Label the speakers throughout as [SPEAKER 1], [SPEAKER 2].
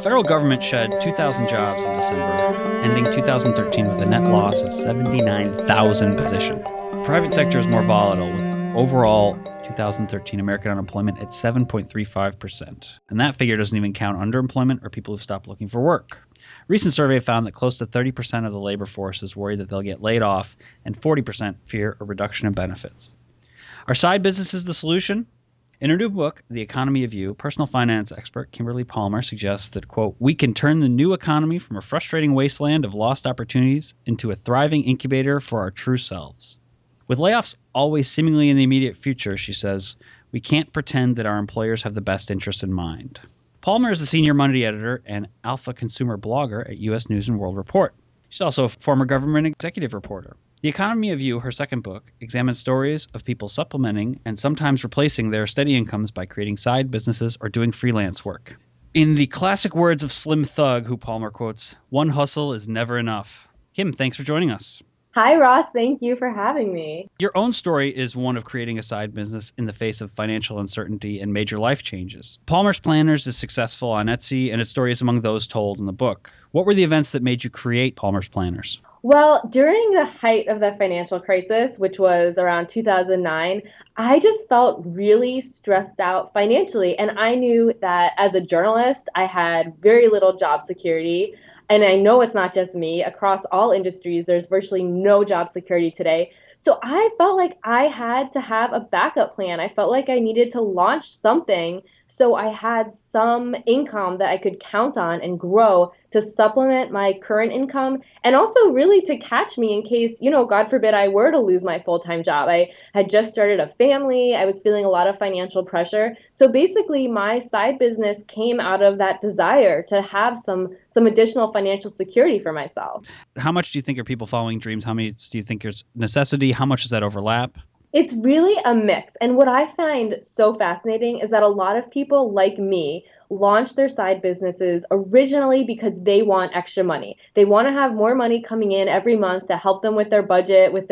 [SPEAKER 1] federal government shed 2,000 jobs in December, ending 2013 with a net loss of 79,000 positions. The private sector is more volatile, with overall 2013 American unemployment at 7.35%. And that figure doesn't even count underemployment or people who stopped looking for work. A recent survey found that close to 30% of the labor force is worried that they'll get laid off, and 40% fear a reduction in benefits. Are side businesses the solution? In her new book, The Economy of You, personal finance expert Kimberly Palmer suggests that, quote, we can turn the new economy from a frustrating wasteland of lost opportunities into a thriving incubator for our true selves. With layoffs always seemingly in the immediate future, she says, we can't pretend that our employers have the best interest in mind. Palmer is the senior Money editor and alpha consumer blogger at U.S. News & World Report. She's also a former government executive reporter. The Economy of You, her second book, examines stories of people supplementing and sometimes replacing their steady incomes by creating side businesses or doing freelance work. In the classic words of Slim Thug, who Palmer quotes, one hustle is never enough. Kim, thanks for joining us.
[SPEAKER 2] Hi, Ross. Thank you for having me.
[SPEAKER 1] Your own story is one of creating a side business in the face of financial uncertainty and major life changes. Palmer's Planners is successful on Etsy, and its story is among those told in the book. What were the events that made you create Palmer's Planners?
[SPEAKER 2] Well, during the height of the financial crisis, which was around 2009, I just felt really stressed out financially. And I knew that as a journalist, I had very little job security. And I know it's not just me. Across all industries, there's virtually no job security today. So I felt like I had to have a backup plan. I felt like I needed to launch something so I had some income that I could count on and grow to supplement my current income, and also really to catch me in case, God forbid, I were to lose my full-time job. I had just started a family. I was feeling a lot of financial pressure. So basically, my side business came out of that desire to have some additional financial security for myself.
[SPEAKER 1] How much do you think are people following dreams? How many do you think is necessity? How much does that overlap?
[SPEAKER 2] It's really a mix. And what I find so fascinating is that a lot of people like me launch their side businesses originally because they want extra money. They want to have more money coming in every month to help them with their budget, with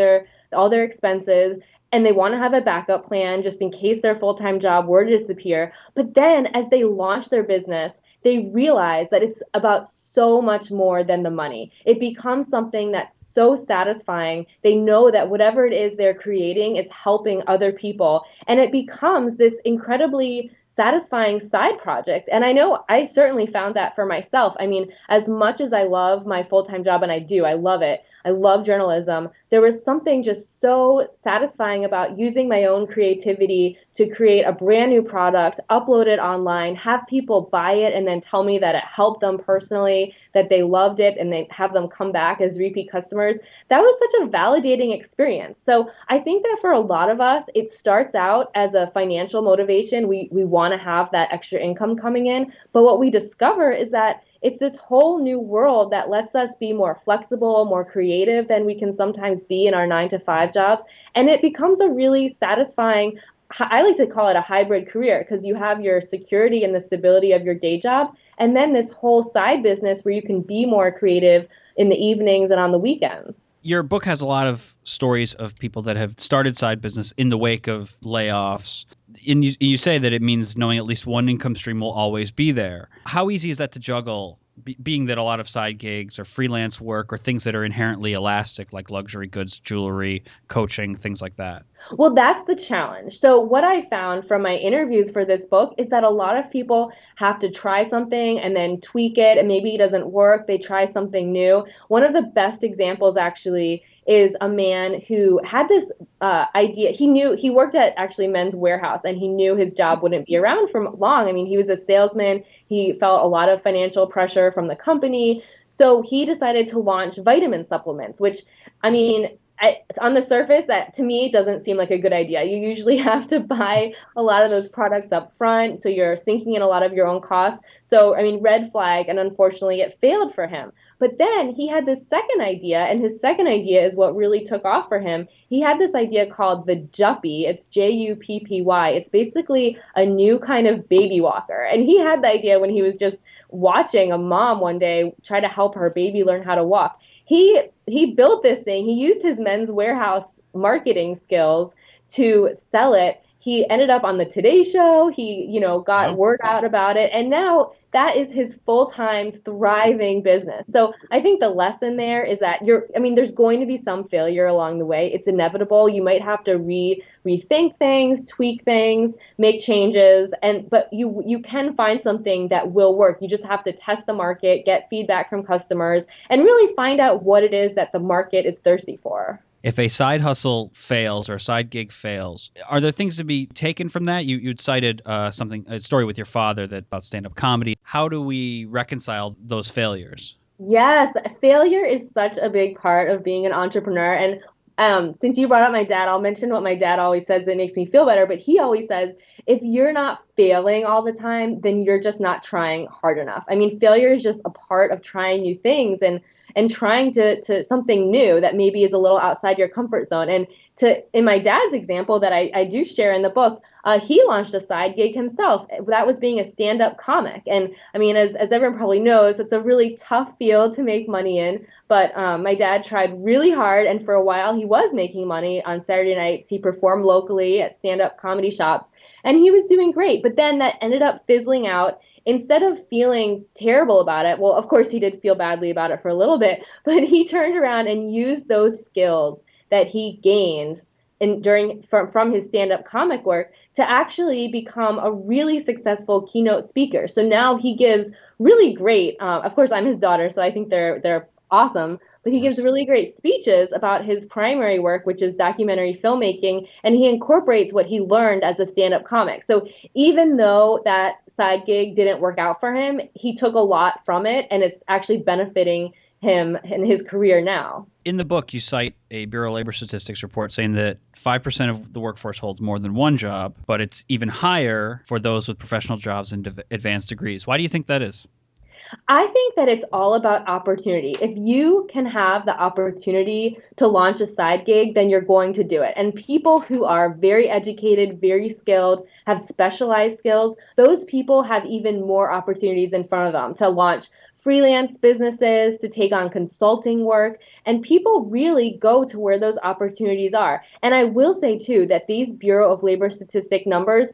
[SPEAKER 2] all their expenses. And they want to have a backup plan just in case their full-time job were to disappear. But then as they launch their business, they realize that it's about so much more than the money. It becomes something that's so satisfying. They know that whatever it is they're creating is helping other people. And it becomes this incredibly satisfying side project. And I know I certainly found that for myself. I mean, as much as I love my full-time job, and I love it. I love journalism. There was something just so satisfying about using my own creativity to create a brand new product, upload it online, have people buy it, and then tell me that it helped them personally, that they loved it, and they have them come back as repeat customers. That was such a validating experience. So I think that for a lot of us, it starts out as a financial motivation. We want to have that extra income coming in. But what we discover is that it's this whole new world that lets us be more flexible, more creative than we can sometimes be in our 9-to-5 jobs. And it becomes a really satisfying, I like to call it a hybrid career, because you have your security and the stability of your day job, and then this whole side business where you can be more creative in the evenings and on the weekends.
[SPEAKER 1] Your book has a lot of stories of people that have started side business in the wake of layoffs. And you say that it means knowing at least one income stream will always be there. How easy is that to juggle, being that a lot of side gigs or freelance work or things that are inherently elastic, like luxury goods, jewelry, coaching, things like that?
[SPEAKER 2] Well, that's the challenge. So what I found from my interviews for this book is that a lot of people have to try something and then tweak it, and maybe it doesn't work. They try something new. One of the best examples actually is a man who had this idea. He worked at actually Men's Warehouse, and he knew his job wouldn't be around for long. I mean, he was a salesman. He felt a lot of financial pressure from the company. So he decided to launch vitamin supplements, which, I mean, on the surface, that to me doesn't seem like a good idea. You usually have to buy a lot of those products up front, so you're sinking in a lot of your own costs. So, I mean, red flag, and unfortunately it failed for him. But then he had this second idea, and his second idea is what really took off for him. He had this idea called the Juppy. It's Juppy. It's basically a new kind of baby walker. And he had the idea when he was just watching a mom one day try to help her baby learn how to walk. He built this thing. He used his Men's Warehouse marketing skills to sell it. He ended up on the Today Show. He, got
[SPEAKER 1] Wow.
[SPEAKER 2] word out about it. And now that is his full-time thriving business. So I think the lesson there is that there's going to be some failure along the way. It's inevitable. You might have to rethink things, tweak things, make changes, but you can find something that will work. You just have to test the market, get feedback from customers, and really find out what it is that the market is thirsty for.
[SPEAKER 1] If a side hustle fails or a side gig fails, are there things to be taken from that? You'd cited a story with your father about stand-up comedy. How do we reconcile those failures?
[SPEAKER 2] Yes, failure is such a big part of being an entrepreneur. And since you brought up my dad, I'll mention what my dad always says that makes me feel better. But he always says, if you're not failing all the time, then you're just not trying hard enough. I mean, failure is just a part of trying new things and trying to something new that maybe is a little outside your comfort zone. And in my dad's example that I do share in the book, he launched a side gig himself. That was being a stand-up comic. And I mean, as everyone probably knows, it's a really tough field to make money in. But my dad tried really hard, and for a while he was making money on Saturday nights. He performed locally at stand-up comedy shops, and he was doing great. But then that ended up fizzling out. Instead of feeling terrible about it, well, of course he did feel badly about it for a little bit, but he turned around and used those skills that he gained from his stand-up comic work to actually become a really successful keynote speaker. So now he gives really great, of course I'm his daughter, so I think they're awesome, but he gives really great speeches about his primary work, which is documentary filmmaking, and he incorporates what he learned as a stand-up comic. So even though that side gig didn't work out for him, he took a lot from it, and it's actually benefiting him in his career now.
[SPEAKER 1] In the book, you cite a Bureau of Labor Statistics report saying that 5% of the workforce holds more than one job, but it's even higher for those with professional jobs and advanced degrees. Why do you think that is?
[SPEAKER 2] I think that it's all about opportunity. If you can have the opportunity to launch a side gig, then you're going to do it. And people who are very educated, very skilled, have specialized skills, those people have even more opportunities in front of them to launch freelance businesses, to take on consulting work, and people really go to where those opportunities are. And I will say too that these Bureau of Labor Statistic numbers,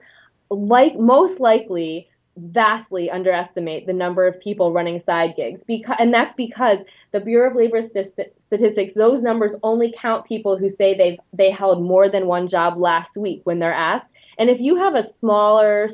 [SPEAKER 2] most likely, vastly underestimate the number of people running side gigs, and that's because the Bureau of Labor Statistics, those numbers only count people who say they held more than one job last week when they're asked. And if you have a smaller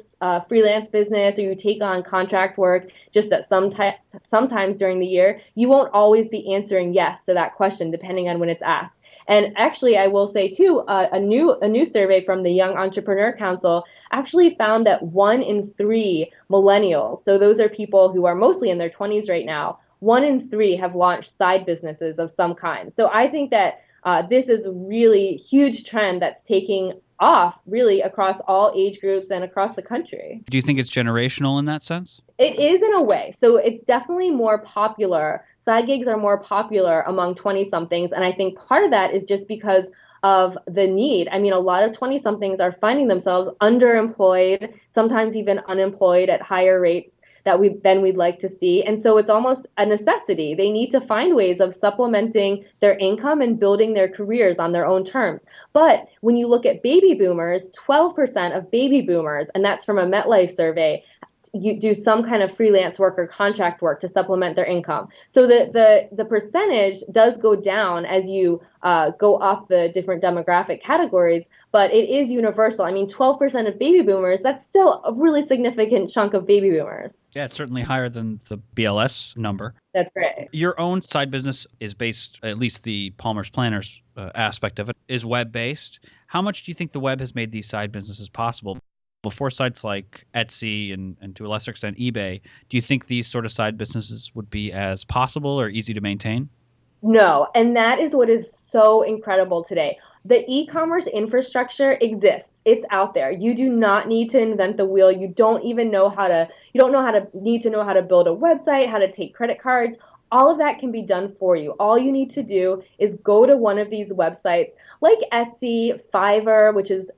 [SPEAKER 2] freelance business, or you take on contract work just at sometimes during the year, you won't always be answering yes to that question depending on when it's asked. And actually, I will say too, a new survey from the Young Entrepreneur Council actually found that 1 in 3 millennials, so those are people who are mostly in their 20s right now, 1 in 3 have launched side businesses of some kind. So I think that this is a really huge trend that's taking off really across all age groups and across the country.
[SPEAKER 1] Do you think it's generational in that sense?
[SPEAKER 2] It is in a way. So it's definitely more popular. Side gigs are more popular among 20-somethings. And I think part of that is just because of the need. I mean, a lot of 20-somethings are finding themselves underemployed, sometimes even unemployed at higher rates than we'd like to see. And so it's almost a necessity. They need to find ways of supplementing their income and building their careers on their own terms. But when you look at baby boomers, 12% of baby boomers, and that's from a MetLife survey, you do some kind of freelance work or contract work to supplement their income. So the percentage does go down as you go up the different demographic categories, but it is universal. I mean, 12% of baby boomers, that's still a really significant chunk of baby boomers.
[SPEAKER 1] Yeah, it's certainly higher than the BLS number.
[SPEAKER 2] That's right.
[SPEAKER 1] Your own side business is based, at least the Palmer's Planners aspect of it, is web-based. How much do you think the web has made these side businesses possible? Before sites like Etsy and to a lesser extent eBay, do you think these sort of side businesses would be as possible or easy to maintain?
[SPEAKER 2] No, and that is what is so incredible today. The e-commerce infrastructure exists. It's out there. You do not need to invent the wheel. You don't even know how to, you don't know how to need to know how to build a website, how to take credit cards. All of that can be done for you. All you need to do is go to one of these websites like Etsy, Fiverr, which is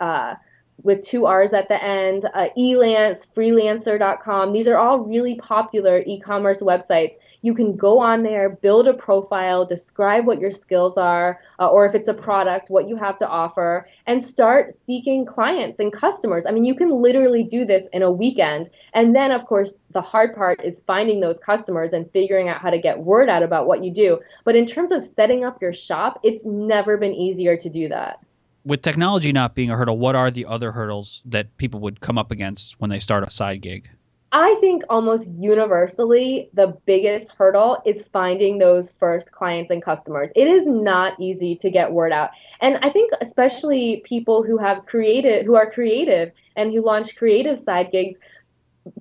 [SPEAKER 2] with 2 R's at the end, Elance, freelancer.com. These are all really popular e-commerce websites. you can go on there, build a profile, describe what your skills are, or if it's a product, what you have to offer, and start seeking clients and customers. I mean, you can literally do this in a weekend. And then, of course, the hard part is finding those customers and figuring out how to get word out about what you do. But in terms of setting up your shop, it's never been easier to do that.
[SPEAKER 1] With technology not being a hurdle, what are the other hurdles that people would come up against when they start a side gig?
[SPEAKER 2] I think almost universally, the biggest hurdle is finding those first clients and customers. It is not easy to get word out. And I think especially people who are creative and who launch creative side gigs,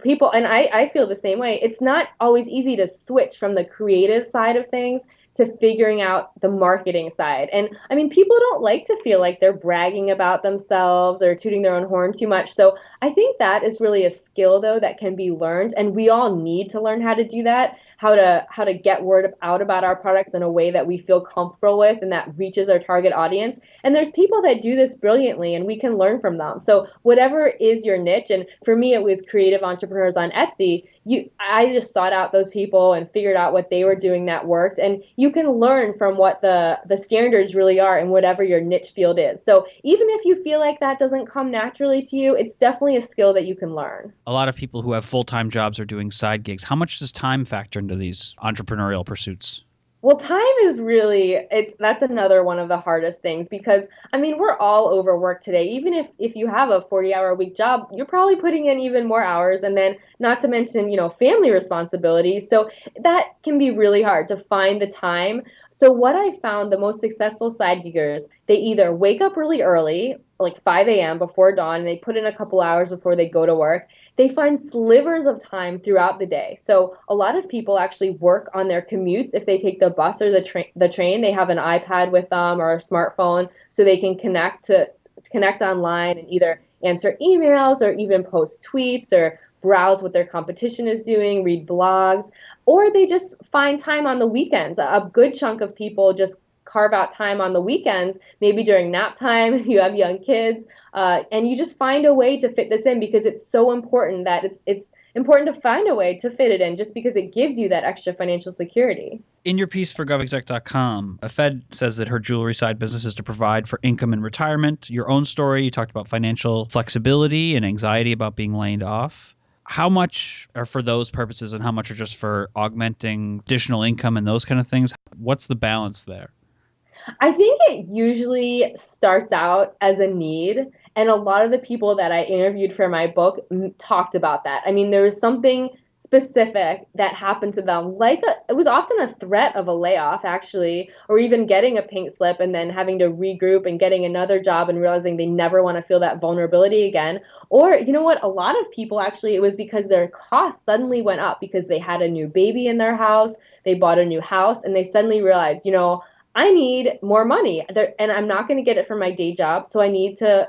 [SPEAKER 2] people, and I feel the same way. It's not always easy to switch from the creative side of things to figuring out the marketing side. And I mean, people don't like to feel like they're bragging about themselves or tooting their own horn too much. So I think that is really a skill, though, that can be learned. And we all need to learn how to do that, how to get word out about our products in a way that we feel comfortable with and that reaches our target audience. And there's people that do this brilliantly, and we can learn from them. So whatever is your niche, and for me, it was creative entrepreneurs on Etsy. I just sought out those people and figured out what they were doing that worked. And you can learn from what the standards really are in whatever your niche field is. So even if you feel like that doesn't come naturally to you, it's definitely a skill that you can learn.
[SPEAKER 1] A lot of people who have full-time jobs are doing side gigs. How much does time factor into these entrepreneurial pursuits?
[SPEAKER 2] Well, time is that's another one of the hardest things because, I mean, we're all overworked today. Even if you have a 40-hour-a-week job, you're probably putting in even more hours, and then not to mention, family responsibilities. So that can be really hard to find the time. So what I found, the most successful side giggers, they either wake up really early, like 5 a.m. before dawn, and they put in a couple hours before they go to work. They find slivers of time throughout the day. So a lot of people actually work on their commutes. If they take the bus or the train, they have an iPad with them or a smartphone so they can connect online and either answer emails or even post tweets or browse what their competition is doing, read blogs, or they just find time on the weekends. A good chunk of people just carve out time on the weekends, maybe during nap time if you have young kids, and you just find a way to fit this in because it's so important that it's important to find a way to fit it in just because it gives you that extra financial security.
[SPEAKER 1] In your piece for govexec.com, a Fed says that her jewelry side business is to provide for income and retirement. Your own story, you talked about financial flexibility and anxiety about being laid off. How much are for those purposes and how much are just for augmenting additional income and those kind of things? What's the balance there?
[SPEAKER 2] I think it usually starts out as a need. And a lot of the people that I interviewed for my book talked about that. I mean, there was something specific that happened to them. It was often a threat of a layoff, actually, or even getting a pink slip and then having to regroup and getting another job and realizing they never want to feel that vulnerability again. Or, you know what, a lot of people actually, it was because their costs suddenly went up because they had a new baby in their house, they bought a new house, and they suddenly realized, I need more money and I'm not going to get it from my day job. So I need to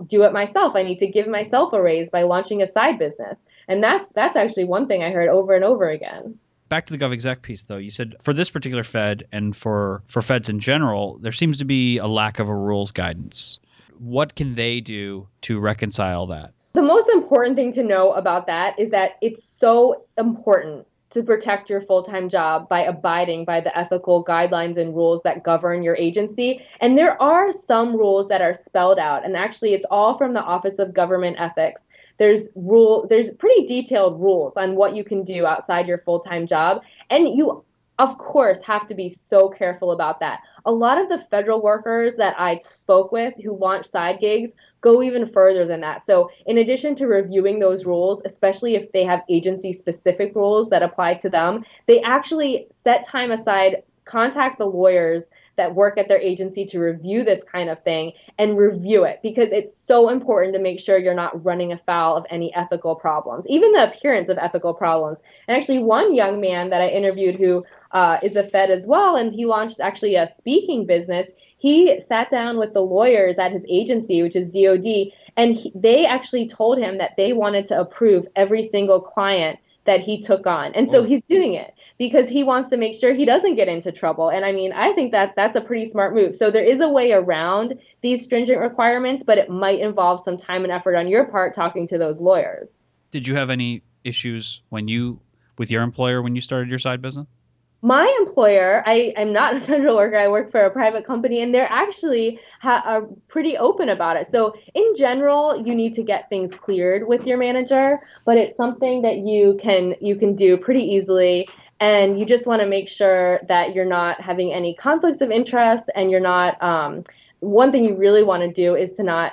[SPEAKER 2] do it myself. I need to give myself a raise by launching a side business. And that's actually one thing I heard over and over again.
[SPEAKER 1] Back to the GovExec piece, though, you said for this particular Fed and for Feds in general, there seems to be a lack of a rules guidance. What can they do to reconcile that?
[SPEAKER 2] The most important thing to know about that is that it's so important to protect your full-time job by abiding by the ethical guidelines and rules that govern your agency. And there are some rules that are spelled out. And actually, it's all from the Office of Government Ethics. There's pretty detailed rules on what you can do outside your full-time job. And you, of course, have to be so careful about that. A lot of the federal workers that I spoke with who launch side gigs go even further than that. So in addition to reviewing those rules, especially if they have agency-specific rules that apply to them, they actually set time aside, contact the lawyers that work at their agency to review this kind of thing and review it because it's so important to make sure you're not running afoul of any ethical problems, even the appearance of ethical problems. And actually one young man that I interviewed who is a Fed as well, and he launched actually a speaking business. He sat down with the lawyers at his agency, which is DOD, and they actually told him that they wanted to approve every single client that he took on. And so he's doing it because he wants to make sure he doesn't get into trouble. And I mean, I think that's a pretty smart move. So there is a way around these stringent requirements, but it might involve some time and effort on your part talking to those lawyers.
[SPEAKER 1] Did you have any issues when you with your employer when you started your side business?
[SPEAKER 2] My employer, I'm not a federal worker. I work for a private company, and they're actually are pretty open about it. So in general, you need to get things cleared with your manager, but it's something that you can do pretty easily. And you just want to make sure that you're not having any conflicts of interest, and you're not. One thing you really want to do is to not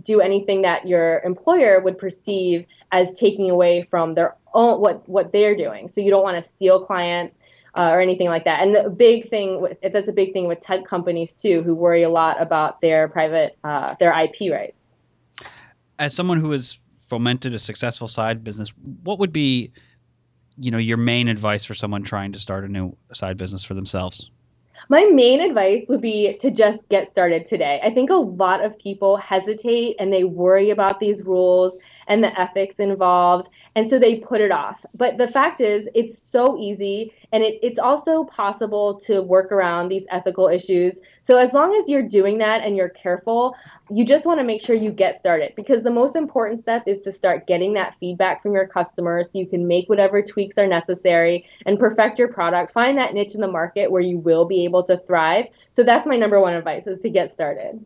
[SPEAKER 2] do anything that your employer would perceive as taking away from their own what they're doing. So you don't want to steal clients. Or anything like that. And the big thing, that's a big thing with tech companies too, who worry a lot about their private, their IP rights.
[SPEAKER 1] As someone who has fomented a successful side business, what would be, your main advice for someone trying to start a new side business for themselves?
[SPEAKER 2] My main advice would be to just get started today. I think a lot of people hesitate and they worry about these rules and the ethics involved, and so they put it off. But the fact is, it's so easy, and it's also possible to work around these ethical issues. So as long as you're doing that and you're careful, you just want to make sure you get started, because the most important step is to start getting that feedback from your customers so you can make whatever tweaks are necessary and perfect your product. Find that niche in the market where you will be able to thrive. So that's my number one advice, is to get started.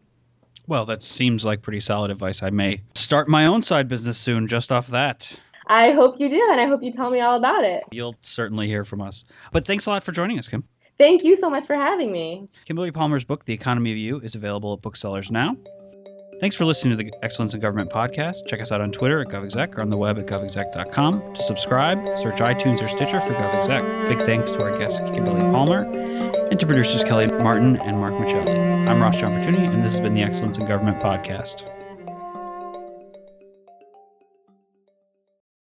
[SPEAKER 1] Well, that seems like pretty solid advice. I may start my own side business soon just off that.
[SPEAKER 2] I hope you do, and I hope you tell me all about it.
[SPEAKER 1] You'll certainly hear from us. But thanks a lot for joining us, Kim.
[SPEAKER 2] Thank you so much for having me.
[SPEAKER 1] Kimberly Palmer's book, The Economy of You, is available at booksellers now. Thanks for listening to the Excellence in Government podcast. Check us out on Twitter at GovExec or on the web at govexec.com. To subscribe, search iTunes or Stitcher for GovExec. Big thanks to our guest, Kimberly Palmer, and to producers Kelly Martin and Mark Michelli. I'm Ross John Fortuny, and this has been the Excellence in Government podcast.